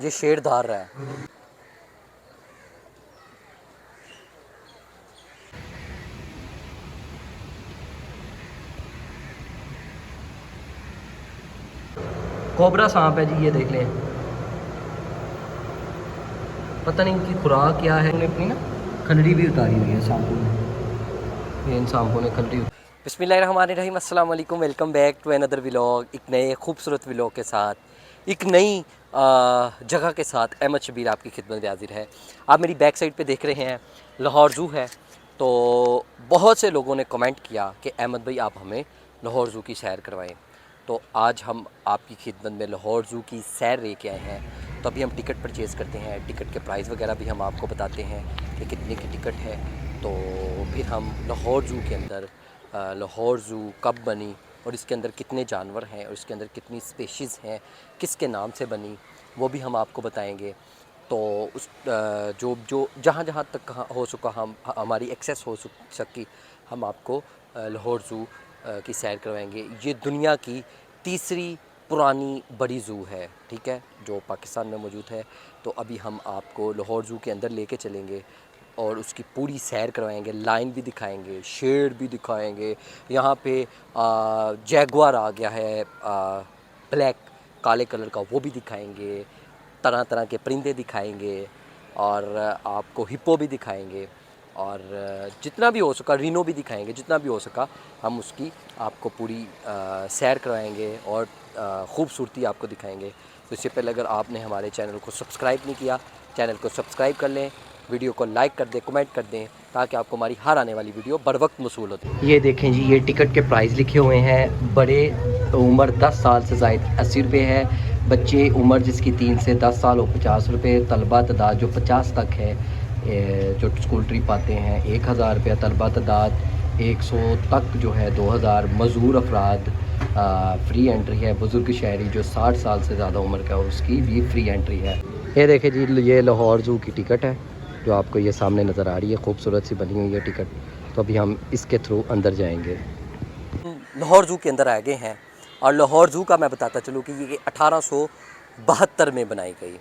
ये शेर धार रहा है। कोबरा सांप है जी, ये देख लें। पता नहीं इनकी खुराक क्या है। उन्होंने अपनी ना खलड़ी भी उतारी हुई है सांपों ने, इन सांपों ने खलड़ी। बिस्मिल्लाहिर्रहमानिर्रहीम, अस्सलाम वालेकुम, welcome back to another vlog. एक नए खूबसूरत व्लॉग के साथ, एक नई जगह के साथ अहमद शबीर आपकी खिदमत में हाजिर है। आप मेरी बैक साइड पे देख रहे हैं लाहौर ज़ू है। तो बहुत से लोगों ने कमेंट किया कि अहमद भाई आप हमें लाहौर ज़ू की सैर करवाएं। तो आज हम आपकी खिदमत में लाहौर ज़ू की सैर लेके आए हैं। तो अभी हम टिकट परचेज़ करते हैं, टिकट के प्राइस वगैरह भी हम आपको बताते हैं कि कितने की टिकट है। तो फिर हम लाहौर ज़ू के अंदर लाहौर ज़ू कब बनी और इसके अंदर कितने जानवर हैं और इसके अंदर कितनी स्पेशीज़ हैं, किसके नाम से बनी, वो भी हम आपको बताएंगे। तो उस जो जो जहाँ जहाँ तक हो सका हम हमारी एक्सेस हो सकी हम आपको लाहौर ज़ू की सैर करवाएंगे। ये दुनिया की तीसरी पुरानी बड़ी ज़ू है, ठीक है, जो पाकिस्तान में मौजूद है। तो अभी हम आपको लाहौर ज़ू के अंदर लेके चलेंगे और उसकी पूरी सैर करवाएंगे, लाइन भी दिखाएंगे, शेर भी दिखाएंगे। यहाँ पे जैगुआर आ गया है, ब्लैक काले कलर का, वो भी दिखाएंगे। तरह तरह के परिंदे दिखाएंगे और आपको हिप्पो भी दिखाएंगे और जितना भी हो सका रीनो भी दिखाएंगे। जितना भी हो सका हम उसकी आपको पूरी सैर करवाएंगे और ख़ूबसूरती आपको दिखाएंगे। तो इससे पहले अगर आपने हमारे चैनल को सब्सक्राइब नहीं किया, चैनल को सब्सक्राइब कर लें, वीडियो को लाइक कर दें, कमेंट कर दें, ताकि आपको हमारी हर आने वाली वीडियो बर वक्त मौसूल होती। ये देखें जी, ये टिकट के प्राइस लिखे हुए हैं। बड़े उम्र 10 साल से ज़ायद 80 रुपये है। बच्चे उम्र जिसकी 3 से 10 साल हो 50 रुपये। तलबा तादाद जो 50 तक है, जो स्कूल ट्रिप आते हैं 1000 रुपया। तलबा तादाद 100 तक जो है 2000। मज़दूर अफराद फ्री एंट्री है। बुज़ुर्ग शहरी जो 60 साल से ज़्यादा उम्र का है उसकी भी फ्री एंट्री है। ये देखें जी, ये लाहौर ज़ू की टिकट है जो आपको ये सामने नज़र आ रही है, खूबसूरत सी बनी हुई है टिकट। तो अभी हम इसके थ्रू अंदर जाएंगे। लाहौर ज़ू के अंदर आ गए हैं और लाहौर ज़ू का मैं बताता चलूँ कि ये 1872 में बनाई गई।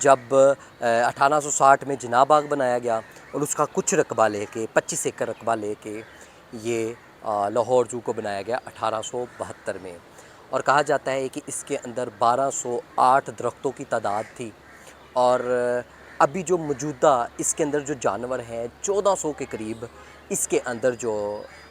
जब 1860 में जिना बाग बनाया गया और उसका कुछ रकबा लेके 25 एकड़ रकबा लेके ये लाहौर ज़ू को बनाया गया 1872 में। और कहा जाता है कि इसके अंदर 1208 दरख्तों की तादाद थी और अभी जो मौजूदा इसके अंदर जो जानवर हैं 1400 के करीब इसके अंदर जो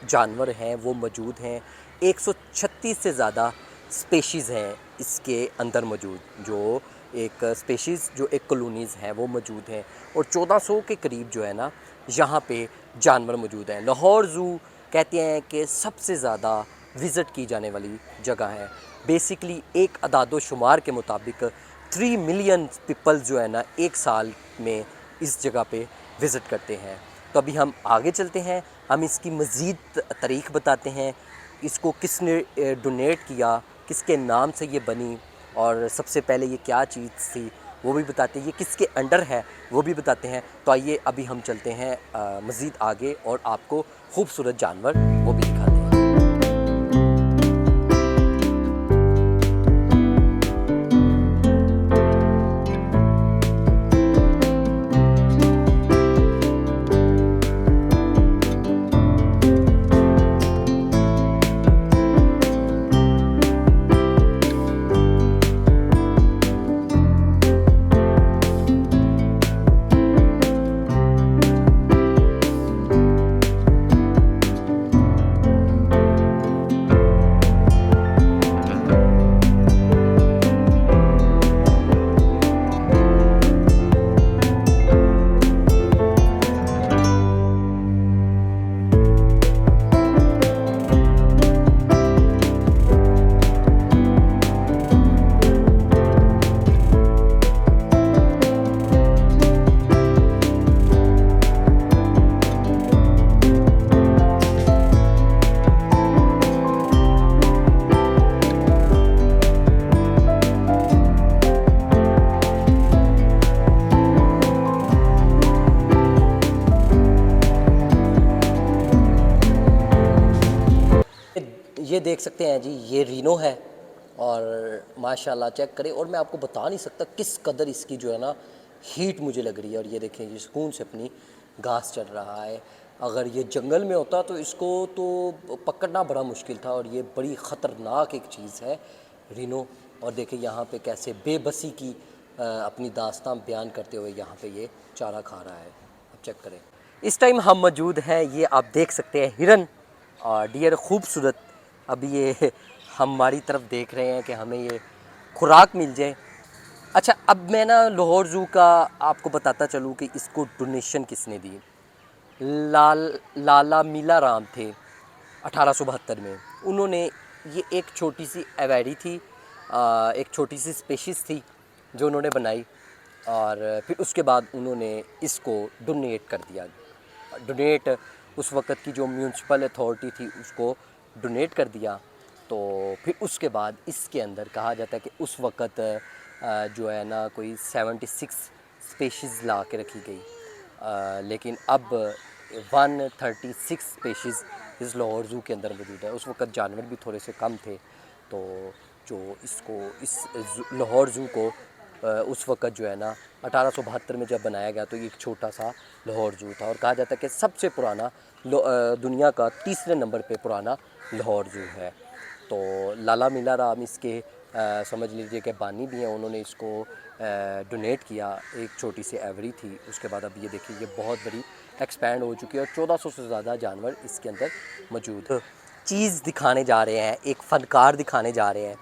जानवर हैं वो मौजूद हैं। 136 से ज़्यादा स्पेशीज़ हैं इसके अंदर मौजूद, जो एक स्पेशीज़ जो एक कॉलोनीज़ हैं वो मौजूद हैं और 1400 के करीब जो है ना यहाँ पे जानवर मौजूद हैं। लाहौर ज़ू कहते हैं कि सबसे ज़्यादा विज़िट की जाने वाली जगह है। बेसिकली एक अदादो शुमार के मुताबिक 3 मिलियन पीपल जो है ना एक साल में इस जगह पे विज़िट करते हैं। तो अभी हम आगे चलते हैं, हम इसकी मज़ीद तारीख़ बताते हैं, इसको किसने डोनेट किया, किसके नाम से ये बनी और सबसे पहले ये क्या चीज़ थी वो भी बताते हैं, ये किसके अंडर है वो भी बताते हैं। तो आइए अभी हम चलते हैं मज़ीद आगे और आपको खूबसूरत जानवर वो भी दिखाते हैं। ये देख सकते हैं जी, ये रीनो है और माशाल्लाह चेक करें, और मैं आपको बता नहीं सकता किस कदर इसकी जो है ना हीट मुझे लग रही है। और ये देखें, ये सुकून से अपनी घास चढ़ रहा है। अगर ये जंगल में होता तो इसको तो पकड़ना बड़ा मुश्किल था, और ये बड़ी ख़तरनाक एक चीज़ है रिनो। और देखें यहाँ पे कैसे बेबसी की अपनी दास्तान बयान करते हुए यहाँ पे ये चारा खा रहा है। अब चेक करें, इस टाइम हम मौजूद हैं, ये आप देख सकते हैं हिरन और डियर खूबसूरत। अभी ये हमारी तरफ देख रहे हैं कि हमें ये खुराक मिल जाए। अच्छा, अब मैं ना लाहौर ज़ू का आपको बताता चलूँ कि इसको डोनेशन किसने दी। लाला मीला राम थे 1872 में। उन्होंने ये एक छोटी सी एवेरी थी, एक छोटी सी स्पेशीज़ थी जो उन्होंने बनाई, और फिर उसके बाद उन्होंने इसको डोनेट कर दिया। डोनेट उस वक़्त की जो म्यूनसिपल अथॉरिटी थी उसको डोनेट कर दिया। तो फिर उसके बाद इसके अंदर कहा जाता है कि उस वक़्त जो है ना कोई 76 स्पेशीज़ ला के रखी गई, लेकिन अब 136 स्पेशीज़ इस लाहौर ज़ू के अंदर मौजूद है। उस वक़्त जानवर भी थोड़े से कम थे, तो जो इसको इस लाहौर ज़ू को उस वक़्त जो है ना 1872 में जब बनाया गया तो ये एक छोटा सा लाहौर ज़ू था। और कहा जाता है कि सबसे पुराना दुनिया का तीसरे नंबर पे पुराना लाहौर ज़ू है। तो लाला मीला राम इसके समझ लीजिए कि बानी भी हैं। उन्होंने इसको डोनेट किया, एक छोटी सी एवरी थी। उसके बाद अब ये देखिए ये बहुत बड़ी एक्सपैंड हो चुकी है और 1400 से ज़्यादा जानवर इसके अंदर मौजूद चीज़ दिखाने जा रहे हैं, एक फ़नकार दिखाने जा रहे हैं।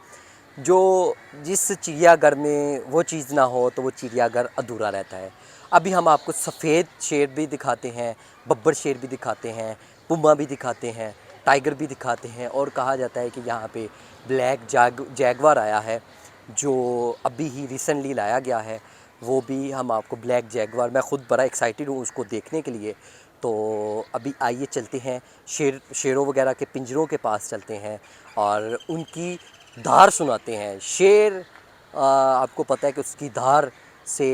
जो जिस चिड़ियाघर में वो चीज़ ना हो तो वो चिड़ियाघर अधूरा रहता है। अभी हम आपको सफ़ेद शेर भी दिखाते हैं, बब्बर शेर भी दिखाते हैं, पुमा भी दिखाते हैं, टाइगर भी दिखाते हैं। और कहा जाता है कि यहाँ पे ब्लैक जैगवार आया है जो अभी ही रिसेंटली लाया गया है। वो भी हम आपको ब्लैक जैगवार, मैं ख़ुद बड़ा एक्साइटेड हूँ उसको देखने के लिए। तो अभी आइए चलते हैं शेरों वगैरह के पिंजरों के पास चलते हैं और उनकी धार सुनाते हैं। शेर आपको पता है कि उसकी धार से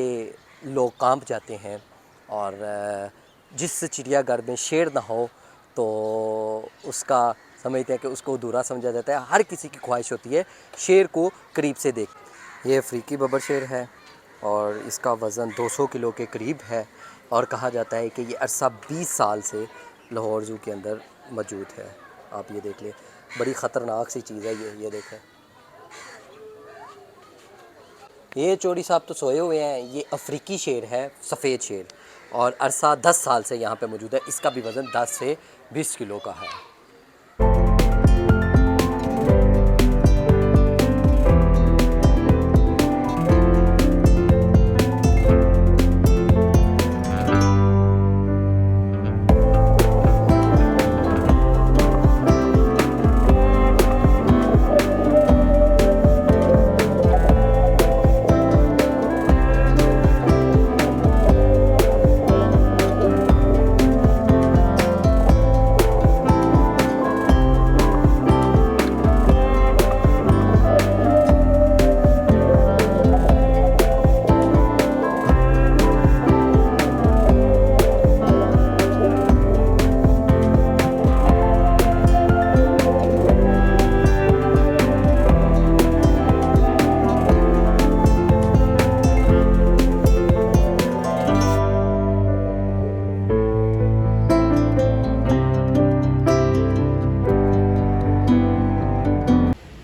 लोग कांप जाते हैं, और जिस चिड़ियाघर में शेर ना हो तो उसका समझते हैं कि उसको अधूरा समझा जाता है। हर किसी की ख्वाहिश होती है शेर को करीब से देख। ये अफ्रीकी बब्बर शेर है और इसका वज़न 200 किलो के करीब है, और कहा जाता है कि ये अरसा 20 साल से लाहौर ज़ू के अंदर मौजूद है। आप ये देख लें, बड़ी ख़तरनाक सी चीज़ है ये देखें। ये चोरी साहब तो सोए हुए हैं। ये अफ्रीकी शेर है, सफ़ेद शेर, और अरसा 10 साल से यहाँ पे मौजूद है। इसका भी वज़न 10 से 20 किलो का है।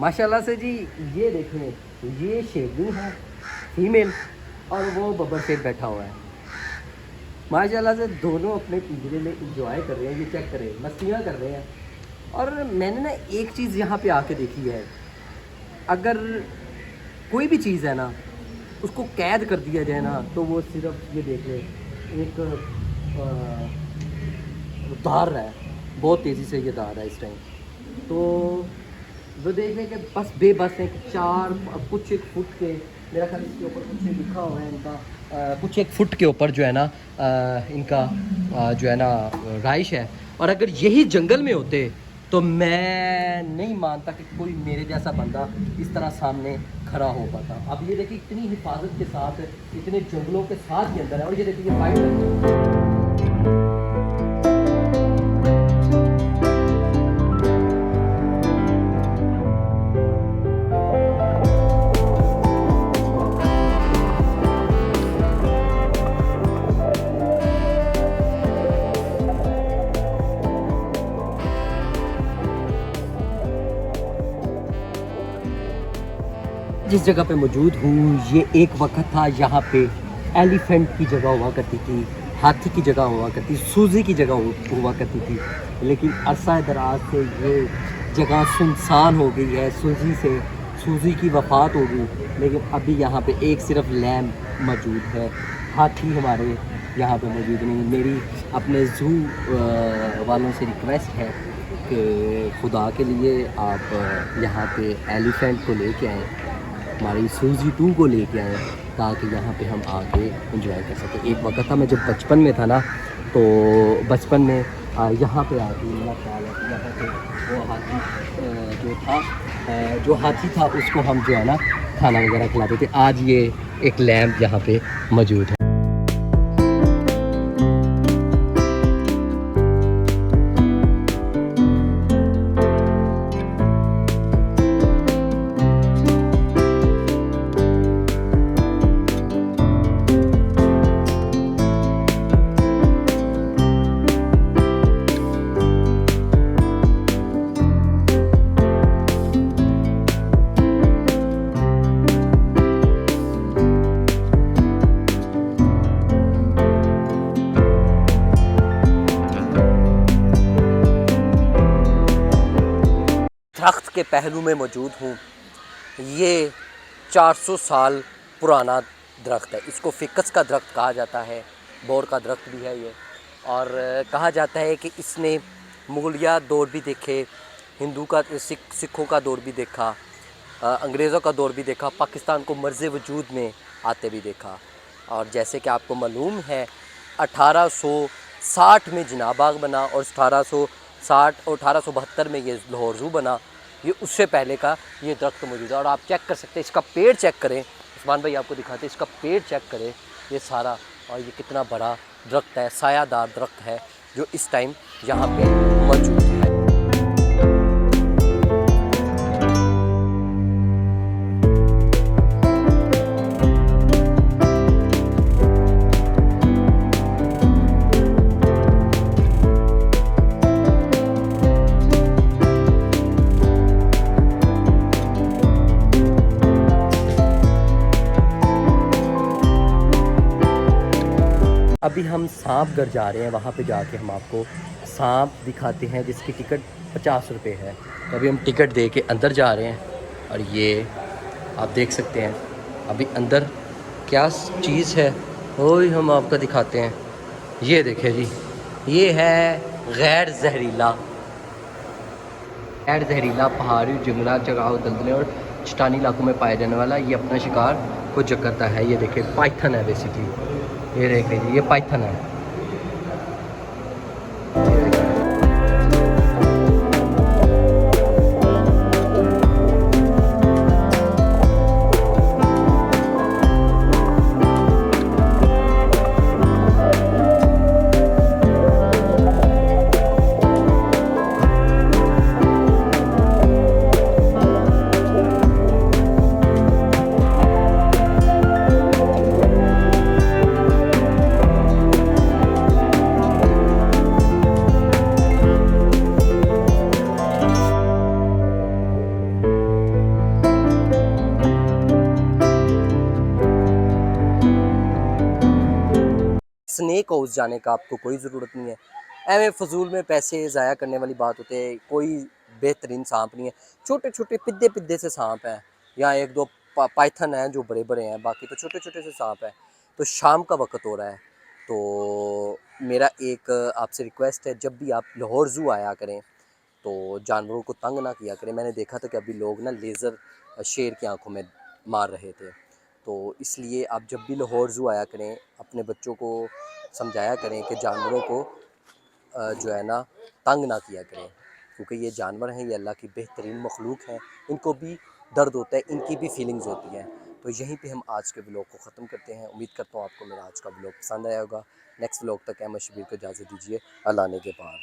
माशाल्लाह से जी, ये देखें, ये शेरनी है फीमेल और वो बब्बर शेर बैठा हुआ है। माशाल्लाह से दोनों अपने पिंजरे में इंजॉय कर रहे हैं। ये चेक करें, मस्तियाँ कर रहे हैं। और मैंने ना एक चीज़ यहाँ पे आके देखी है, अगर कोई भी चीज़ है ना उसको कैद कर दिया जाए ना तो वो सिर्फ ये देख ले एक दार रहा है, बहुत तेज़ी से ये दार रहा है इस टाइम। तो वो देख लें कि बस बेबस है कि कुछ एक फुट के, मेरा ख्याल इसके ऊपर कुछ लिखा हुआ है इनका, कुछ एक फुट के ऊपर जो है ना इनका जो है ना राइश है। और अगर यही जंगल में होते तो मैं नहीं मानता कि कोई मेरे जैसा बंदा इस तरह सामने खड़ा हो पाता। अब ये देखिए इतनी हिफाजत के साथ, इतने जंगलों के साथ के अंदर है। और ये देखिए फाइट जिस जगह पे मौजूद हूँ ये एक वक्त था यहाँ पे एलिफेंट की जगह हुआ करती थी, हाथी की जगह हुआ करती, सूजी की जगह हुआ करती थी। लेकिन अरसा दराज से ये जगह सुनसान हो गई है, सूजी की वफ़ात हो गई। लेकिन अभी यहाँ पे एक सिर्फ लैम्प मौजूद है, हाथी हमारे यहाँ पे मौजूद नहीं। मेरी अपने ज़ू वालों से रिक्वेस्ट है कि खुदा के लिए आप यहाँ पे एलिफेंट को लेके आएँ, हमारी सूजी 2 को लेके आएँ, ताकि यहाँ पे हम आके एंजॉय कर सकें। एक वक्त था मैं जब बचपन में था ना, तो बचपन में यहाँ पे आके मेरा ख्याल है कि यहाँ पे वो हाथी जो हाथी था उसको हम जो है ना खाना वगैरह खिलाते थे। आज ये एक लैम्प यहाँ पे मौजूद है। दरख्त के पहलू में मौजूद हूँ। ये 400 साल पुराना दरख्त है। इसको फिकस का दरख्त कहा जाता है, बोर का दरख्त भी है ये। और कहा जाता है कि इसने मुगलिया दौर भी देखे, सिखों का दौर भी देखा, अंग्रेज़ों का दौर भी देखा, पाकिस्तान को मर्ज़ वजूद में आते भी देखा। और जैसे कि आपको मालूम है 1860 में जिना बाग बना और 1860 और 1872 में ये लाहौर ज़ू बना। ये उससे पहले का ये दरख्त मौजूद है। और आप चेक कर सकते हैं, इसका पेड़ चेक करें, उस्मान भाई आपको दिखाते हैं, इसका पेड़ चेक करें ये सारा। और ये कितना बड़ा दरख्त है, सायादार दरख्त है जो इस टाइम यहाँ पे मौजूद है। अभी हम सांपगढ़ जा रहे हैं, वहाँ पे जाके हम आपको सांप दिखाते हैं जिसकी टिकट 50 रुपये है। तो अभी हम टिकट दे के अंदर जा रहे हैं और ये आप देख सकते हैं अभी अंदर क्या चीज़ है वो ही हम आपको दिखाते हैं। ये देखिए जी, ये है गैर जहरीला पहाड़ी जंगला चगाव दलदले और चट्टानी इलाकों में पाया जाने वाला ये अपना शिकार को करता है। ये देखिए पाइथन है बेसिकली, ये देख लीजिए ये पाइथन है। स्नेक हाउस जाने का आपको कोई ज़रूरत नहीं है। एवं फजूल में पैसे ज़ाया करने वाली बात होती है। कोई बेहतरीन सांप नहीं है, छोटे छोटे पिद्दे से सांप हैं। यहाँ एक दो पाइथन हैं जो बड़े बड़े हैं, बाकी तो छोटे छोटे से सांप हैं। तो शाम का वक्त हो रहा है, तो मेरा एक आपसे रिक्वेस्ट है, जब भी आप लाहौर ज़ू आया करें तो जानवरों को तंग ना किया करें। मैंने देखा था कि अभी लोग ना लेज़र शेर की आंखों में मार रहे थे। तो इसलिए आप जब भी लाहौर ज़ू आया करें अपने बच्चों को समझाया करें कि जानवरों को जो है ना तंग ना किया करें, क्योंकि ये जानवर हैं, ये अल्लाह की बेहतरीन मखलूक हैं। इनको भी दर्द होता है, इनकी भी फीलिंग्स होती हैं। तो यहीं पे हम आज के व्लॉग को ख़त्म करते हैं। उम्मीद करता हूँ आपको मेरा आज का व्लॉग पसंद आया होगा। नेक्स्ट व्लॉग तक अहमद शबीर को इजाज़त दीजिए। अल्लाह ने के बाद।